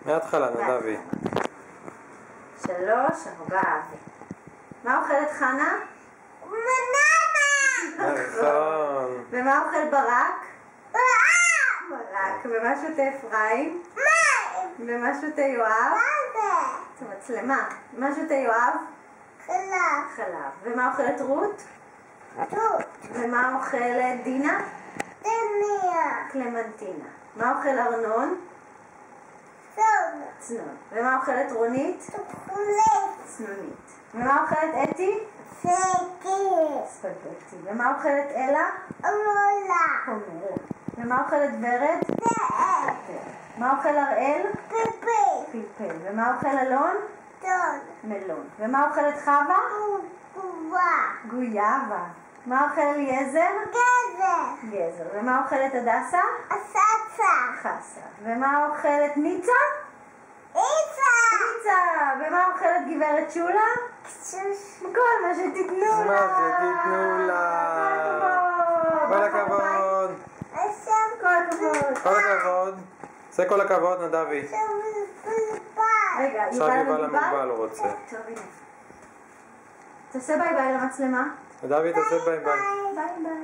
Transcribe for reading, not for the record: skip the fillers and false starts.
מההתחלה, נדבי. 3, 4. מה אוכלת חנה? נכון. ומה אוכל ברק? ברק. ומה שותה אפרים? ומה שותה יואב? זה מצלמה. מה שותה יואב? חלב. ומה אוכלת רות? ומה אוכלת דינה? קלמנטינה. מה אוכל ארנון? צנון. ומה אוכלת רונית? צנונית. ומה אוכלת אתי? ספגטי. ומה אוכלת אלה? חומלה. ומה אוכלת ורד? מה אוכל הראל? פלפל. ומה אוכל אלון? מלון. ומה אוכלת חווה? גויאבה. מה אוכל אליעזר? גזר. ומה אוכלת הדסה? חסה. ומה אוכלת ניצה? ניצה. ומה אוכלת גברת שולה? כל מה שתיתנו לה. מה שתיתנו לה. כל הכבוד. כל הכבוד. זה כל הכבוד, נדבי. רגע, עכשיו יובל המוגבל רוצה. טוב, הנה. תעשה ביי ביי למצלמה. נדבי, תעשה ביי ביי. ביי ביי.